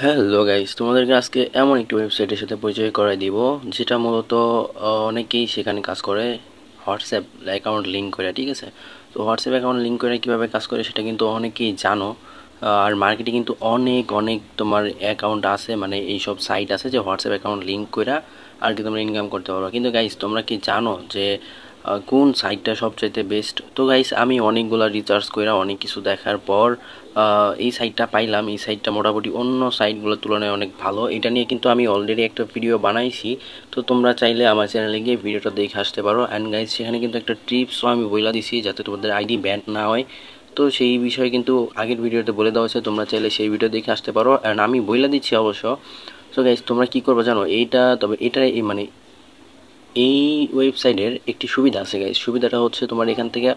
Hello guys, তোমাদেরকে আজকে এমন একটি ওয়েবসাইটের সাথে পরিচয় করাই দিব যেটা মূলত অনেকেই সেখানে কাজ করে হোয়াটসঅ্যাপ অ্যাকাউন্ট লিঙ্ক করে। ঠিক আছে, তো হোয়াটসঅ্যাপ অ্যাকাউন্ট লিঙ্ক করে কীভাবে কাজ করে সেটা কিন্তু অনেকেই জানো। আর মার্কেটে কিন্তু অনেক অনেক তোমার অ্যাকাউন্ট আছে, মানে এইসব সাইট আছে যে হোয়াটসঅ্যাপ অ্যাকাউন্ট লিঙ্ক করে আর কি তোমরা ইনকাম করতে পারো। কিন্তু গাইস, তোমরা কি জানো যে কোন সাইটটা সবচাইতে বেস্ট? তো গাইস, আমি অনেকগুলো রিসার্চ করে অনেক কিছু দেখার পর এই সাইটটা পাইলাম। এই সাইটটা মোটামুটি অন্য সাইটগুলোর তুলনায় অনেক ভালো। এটা নিয়ে কিন্তু আমি অলরেডি একটা ভিডিও বানাইছি, তো তোমরা চাইলে আমার চ্যানেলে গিয়ে ভিডিওটা দেখে আসতে পারো। অ্যান্ড গাইস, সেখানে কিন্তু একটা টিপসও আমি বলে দিছি যাতে তোমাদের আইডি ব্যান না হয়। তো সেই বিষয়ে কিন্তু আগের ভিডিওতে বলে দেওয়া হয়েছে, তোমরা চাইলে সেই ভিডিও দেখে আসতে পারো। অ্যান্ড আমি বলে দিচ্ছি অবশ্য। সো গাইস, তোমরা কি করবে জানো? এটা এই মানে এই ওয়েবসাইটের একটি সুবিধা আছে গাইস। সুবিধাটা হচ্ছে তোমার এখান থেকে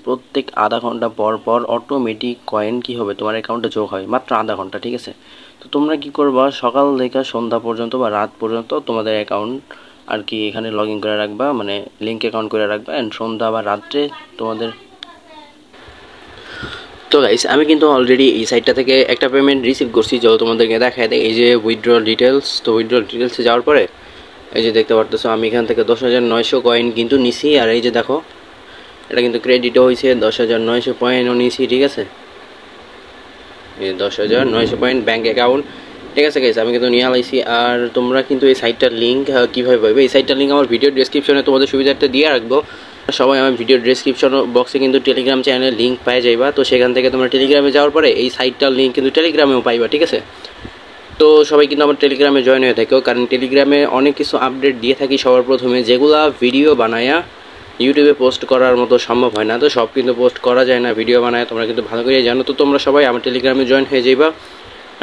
প্রত্যেক আধা ঘন্টা পর পর অটোমেটিক কয়েন কি হবে তোমার অ্যাকাউন্টে যোগ হয়, মাত্র আধা ঘন্টা। ঠিক আছে, তো তোমরা কি করবা, সকাল থেকে সন্ধ্যা পর্যন্ত বা রাত পর্যন্ত তোমাদের অ্যাকাউন্ট আর কি এখানে লগ ইন করে রাখবা, মানে লিঙ্ক অ্যাকাউন্ট করে রাখবা। অ্যান্ড সন্ধ্যা বা রাত্রে তোমাদের। তো গাইস, আমি কিন্তু অলরেডি এই সাইটটা থেকে একটা পেমেন্ট রিসিভ করছি, যত তোমাদেরকে দেখায় দেয়। এই যে উইথড্রল ডিটেলস, তো উইথড্রল ডিটেলসে যাওয়ার পরে এই যে দেখতে পারতেছো আমি এখান থেকে 10,900 কয়েন কিন্তু নিছি। আর এই যে দেখো, এটা কিন্তু ক্রেডিটও হয়েছে, 10,900 পয়েন্টও নিয়েছি। ঠিক আছে, এই 10,900 পয়েন্ট ব্যাঙ্ক অ্যাকাউন্ট। ঠিক আছে গাইস, আমি কিন্তু নিয়ে আলাইছি। আর তোমরা কিন্তু এই সাইটটার লিঙ্ক কীভাবে পাবে, এই সাইটটার লিঙ্ক আমার ভিডিও ডেসক্রিপশনে তোমাদের সুবিধার্থে দিয়ে রাখবো। সবাই আমার ভিডিও ডেসক্রিপশন বক্সে কিন্তু টেলিগ্রাম চ্যানেলের লিঙ্ক পাই যাইবা। তো সেখান থেকে তোমরা টেলিগ্রামে যাওয়ার পরে এই সাইটটার লিঙ্ক কিন্তু টেলিগ্রামেও পাইবা। ঠিক আছে, তো সবাই কিন্তু আমার টেলিগ্রামে জয়েন হয়ে থাকো, কারণ টেলিগ্রামে অনেক কিছু আপডেট দিয়ে থাকি সবার প্রথমে, যেগুলা ভিডিও বানায়া ইউটিউবে পোস্ট করার মতো সম্ভব হয় না। তো সব কিন্তু পোস্ট করা যায় না ভিডিও বানায়, তোমরা কিন্তু ভালো করে জানো। তো তোমরা সবাই আমার টেলিগ্রামে জয়েন হয়ে যাইবা।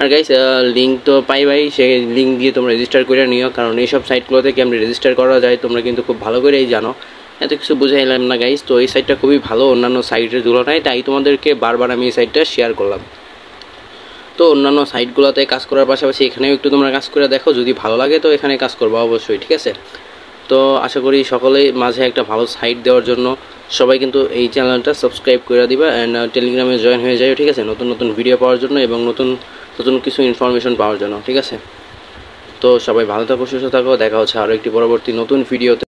আর গাইস, লিঙ্ক তো পাইবাই, সেই লিঙ্ক দিয়ে তোমরা রেজিস্টার করে নিও, কারণ এইসব সাইটগুলোতে কেমন রেজিস্টার করা যায় তোমরা কিন্তু খুব ভালো করেই জানো। এত কিছু বুঝাইলাম না গাইস। তো এই সাইটটা খুবই ভালো অন্যান্য সাইটের তুলনায়, তাই তোমাদেরকে বারবার আমি এই সাইটটা শেয়ার করলাম। তো অন্যান্য সাইটগুলোতে কাজ করার পাশাপাশি এখানেও একটু তোমরা কাজ করে দেখো, যদি ভালো লাগে তো এখানে কাজ করবো অবশ্যই। ঠিক আছে, তো আশা করি সকলেই মাঝে একটা ভালো সাইট দেওয়ার জন্য সবাই কিন্তু এই চ্যানেলটা সাবস্ক্রাইব করে দিবা। অ্যান্ড টেলিগ্রামে জয়েন হয়ে যায়। ঠিক আছে, নতুন নতুন ভিডিও পাওয়ার জন্য এবং নতুন নতুন কিছু ইনফরমেশন পাওয়ার জন্য। ঠিক আছে, তো সবাই ভালো থাকো, সুস্থ থাকো, দেখা হচ্ছে আরও একটি পরবর্তী নতুন ভিডিওতে।